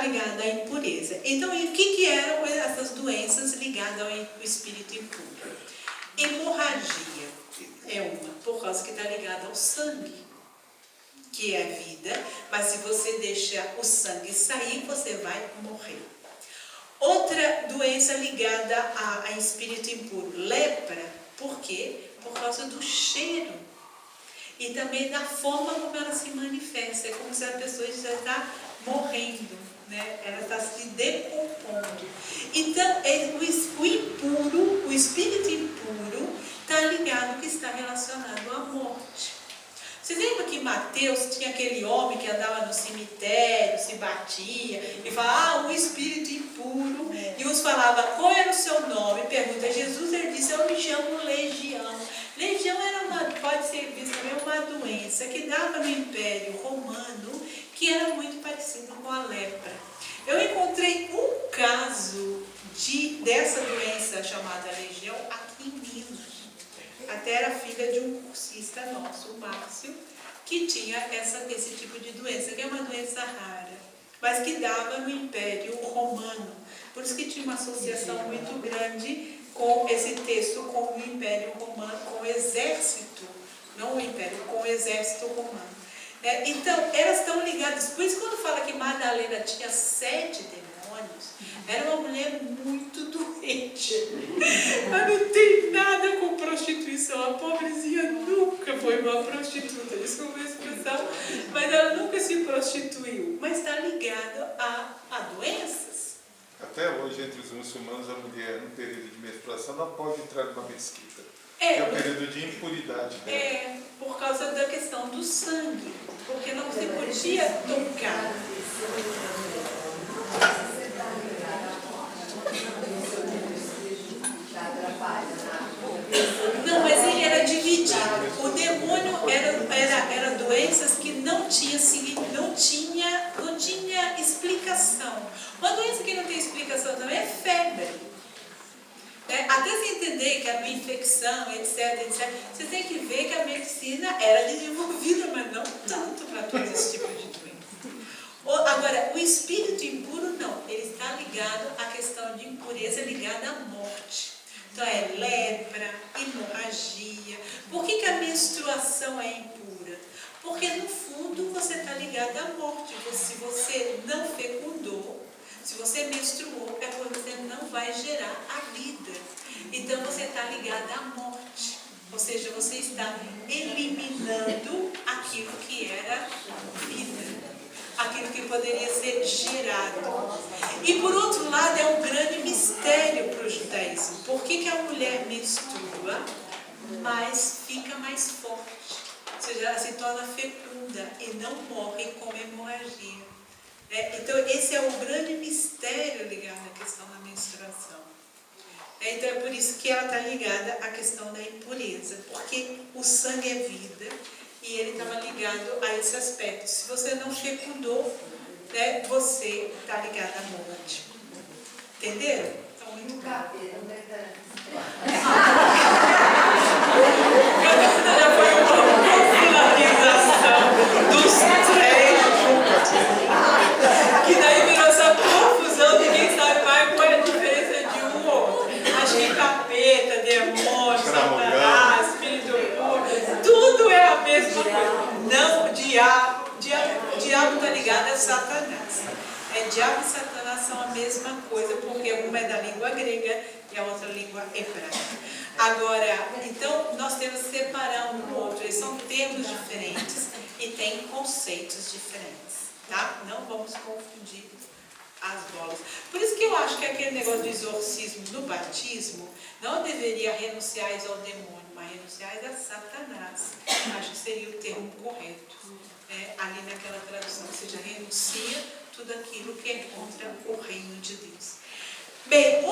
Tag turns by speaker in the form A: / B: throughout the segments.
A: ligada à impureza. Então, e o que eram essas doenças ligadas ao espírito impuro? Hemorragia é uma, por causa que está ligada ao sangue, que é a vida, mas se você deixa o sangue sair, você vai morrer. Outra doença ligada a espírito impuro, lepra. Por quê? Por causa do cheiro. E também da forma como ela se manifesta. É como se a pessoa já está morrendo, né? Ela está se decompondo. Então, o impuro, o espírito impuro, está ligado que está relacionado à morte. Vocês lembram que Mateus tinha aquele homem que andava no cemitério, se batia, e falava, o espírito impuro, e uns falavam, qual era o seu nome? Pergunta a Jesus, ele disse, eu me chamo Legião. Legião pode ser vista também uma doença que dava no Império Romano, que era muito parecido com a lepra. Eu encontrei um caso dessa doença chamada Legião aqui em Minas. Até era filha de um cursista nosso, o Márcio, que tinha esse tipo de doença, que é uma doença rara, mas que dava no Império Romano. Por isso que tinha uma associação muito grande com esse texto, com o Império Romano, com o exército, não o Império, com o exército romano. Então, elas estão ligadas. Por isso, quando fala que Madalena tinha 7 demônios, era uma mulher muito doente. Ela não tem nada com prostituição. A pobrezinha nunca foi uma prostituta, desculpa a expressão, mas ela nunca se prostituiu. Mas está ligada a doenças.
B: Até hoje, entre os muçulmanos, a mulher, no período de menstruação, não pode entrar numa mesquita. É o período de impuridade dela.
A: Por causa da questão do sangue. Porque não se podia tocar. Não, mas ele era dividido. O demônio era doenças que não tinha explicação. Uma doença que não tem explicação também é febre. Até você entender que a infecção, etc, você tem que ver que a medicina era desenvolvida, mas não tanto para todo esse tipo de doença. Agora, o espírito impuro não, ele está ligado à questão de impureza ligada à morte. Então é lepra, hemorragia. Por que a menstruação é impura? Porque no fundo você está ligado à morte. Se você não fecundou, se você menstruou, é porque você não vai gerar a vida. Então você está ligado à morte. Ou seja, você está eliminando aquilo que era vida. Aquilo que poderia ser gerado. E por outro lado, é um grande mistério para o judaísmo. Por que a mulher menstrua, mas fica mais forte? Ou seja, ela se torna fecunda e não morre com hemorragia. Então, esse é o grande mistério ligado à questão da menstruação. Então, é por isso que ela está ligada à questão da impureza. Porque o sangue é vida. E ele estava ligado a esse aspecto. Se você não fecundou, você está ligado à morte. Entenderam? Então, muito bom. Já foi uma popularização dos 3 juntos. Que daí virou essa confusão, ninguém sabe mais qual é a diferença de um ou outro. Acho que capeta, demônio, Satanás, espírito puro, tudo é a mesma coisa. Não, o diabo está ligado a Satanás. Diabo e Satanás são a mesma coisa, porque uma é da língua grega e a outra língua hebraica. Agora, então, nós temos que separar um do outro. Eles são termos diferentes e têm conceitos diferentes, tá? Não vamos confundir as bolas. Por isso que eu acho que aquele negócio do exorcismo no batismo não deveria renunciar ao demônio, mas renunciar a Satanás. Acho que seria o termo correto. Ali naquela tradução, ou seja, renuncia tudo aquilo que é contra o reino de Deus. Bem,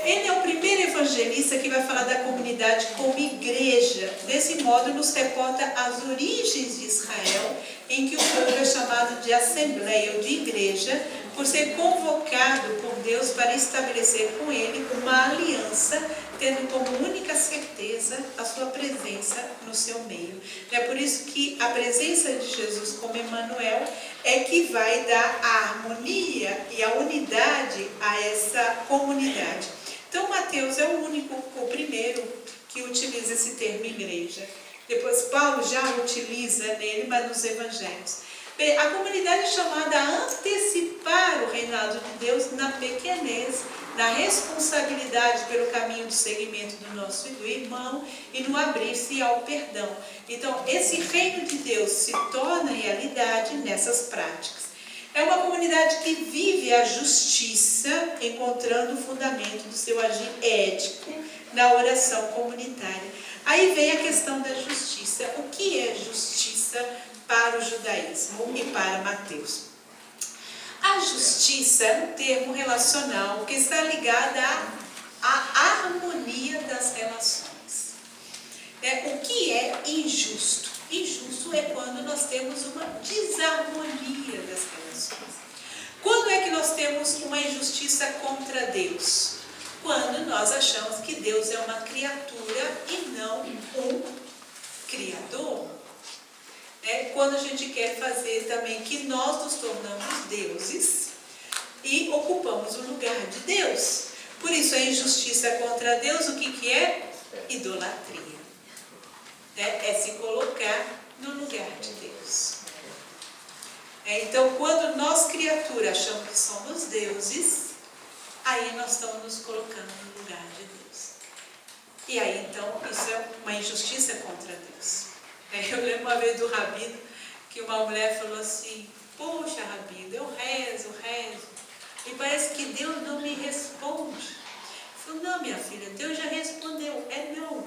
A: ele é o primeiro evangelista que vai falar da comunidade como igreja. Desse modo, nos reporta as origens de Israel, em que o povo é chamado de assembleia ou de igreja, por ser convocado por Deus para estabelecer com ele uma aliança, tendo como única certeza a sua presença no seu meio. É por isso que a presença de Jesus como Emmanuel é que vai dar a harmonia e a unidade a essa comunidade. Então, Mateus é o primeiro que utiliza esse termo igreja. Depois, Paulo já utiliza nele, mas nos evangelhos. Bem, a comunidade é chamada a antecipar o reinado de Deus na pequenez, na responsabilidade pelo caminho de seguimento do nosso irmão e no abrir-se ao perdão. Então, esse reino de Deus se torna realidade nessas práticas. É uma comunidade que vive a justiça, encontrando o fundamento do seu agir ético na oração comunitária. Aí vem a questão da justiça. O que é justiça para o judaísmo e para Mateus? A justiça é um termo relacional que está ligado à harmonia das relações. O que é injusto? Injusto é quando nós temos uma desarmonia das relações. Quando é que nós temos uma injustiça contra Deus? Quando nós achamos que Deus é uma criatura e não um criador. Quando a gente quer fazer também que nós nos tornamos deuses e ocupamos o lugar de Deus. Por isso, a injustiça contra Deus, o que é? Idolatria. É se colocar no lugar de Deus. Então, quando nós, criatura, achamos que somos deuses, aí nós estamos nos colocando no lugar de Deus. E aí, então, isso é uma injustiça contra Deus. Eu lembro uma vez do Rabino, que uma mulher falou assim: poxa, Rabino, eu rezo, e parece que Deus não me responde. Eu falei: não, minha filha, Deus já respondeu, é não.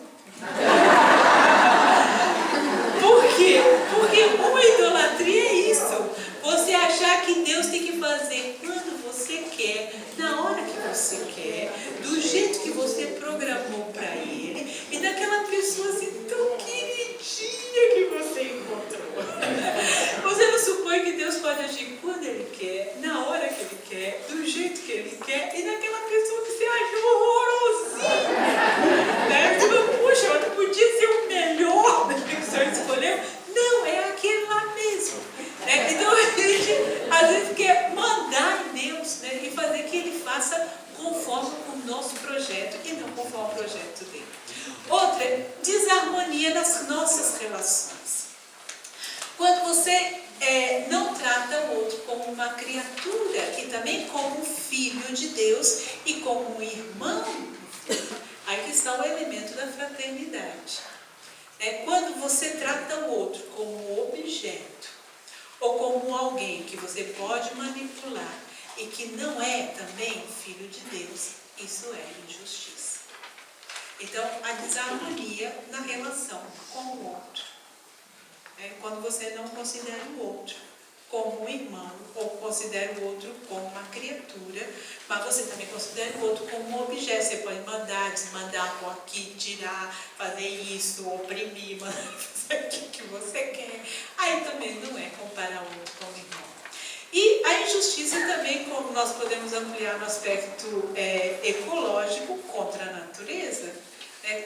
A: Por quê? Porque uma idolatria é isso. Você achar que Deus tem que fazer quando você quer, na hora que você quer, do jeito que você programou para Ele, e daquela pessoa assim tão queridinha que você encontrou. Você não supõe que Deus pode agir quando Ele quer, na hora que Ele quer, do jeito que Ele quer, e daquela pessoa que você achou horrorosinha. Você fala: puxa, eu não podia ser o melhor que o Senhor escolheu. Não, é aquele lá mesmo. Então a gente às vezes quer mandar em Deus, e fazer que Ele faça conforme o nosso projeto e não conforme o projeto dele. Outra, desarmonia nas nossas relações. Quando você não trata o outro como uma criatura e também como um filho de Deus e como um irmão, aí que está o elemento da fraternidade. Quando você trata o outro como objeto ou como alguém que você pode manipular e que não é também filho de Deus, isso é injustiça. Então, a desarmonia na relação com o outro. Quando você não considera o outro como um irmão, ou considera o outro como uma criatura, mas você também considera o outro como um objeto. Você pode mandar, desmandar, pôr aqui, tirar, fazer isso, oprimir, fazer o que você quer. Aí também não é comparar o outro com o irmão. E a injustiça também, como nós podemos ampliar no aspecto ecológico, contra a natureza,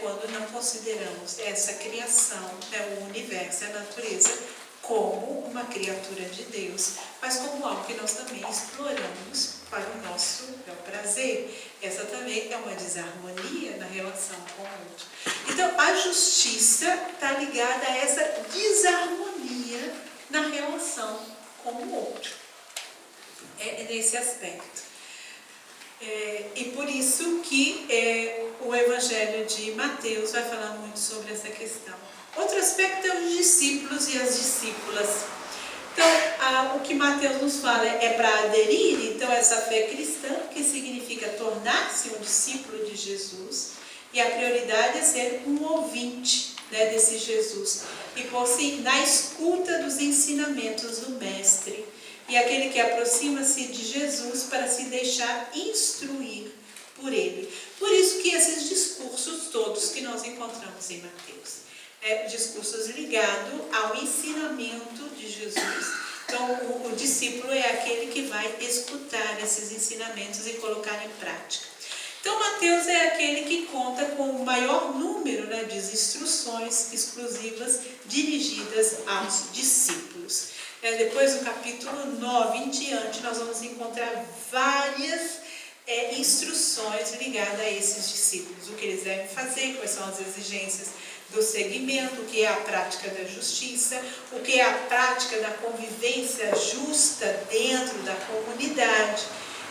A: quando não consideramos essa criação, o universo, a natureza, como uma criatura de Deus, mas como algo que nós também exploramos para o nosso prazer. Essa também é uma desarmonia na relação com o outro. Então, a justiça está ligada a essa desarmonia na relação com o outro. É nesse aspecto. E por isso que o Evangelho de Mateus vai falar muito sobre essa questão. Outro aspecto é os discípulos e as discípulas. Então, o que Mateus nos fala é para aderir, então, essa fé cristã, que significa tornar-se um discípulo de Jesus, e a prioridade é ser um ouvinte desse Jesus, e pôr-se na escuta dos ensinamentos do Mestre, e aquele que aproxima-se de Jesus para se deixar instruir por Ele. Por isso que esses discursos todos que nós encontramos em Mateus, discursos ligados ao ensinamento de Jesus. Então, o discípulo é aquele que vai escutar esses ensinamentos e colocar em prática. Então, Mateus é aquele que conta com o maior número de instruções exclusivas dirigidas aos discípulos. Depois do capítulo 9 em diante, nós vamos encontrar várias instruções ligadas a esses discípulos, o que eles devem fazer, quais são as exigências do segmento, o que é a prática da justiça, o que é a prática da convivência justa dentro da comunidade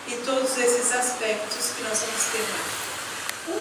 A: e todos esses aspectos que nós vamos ter mais.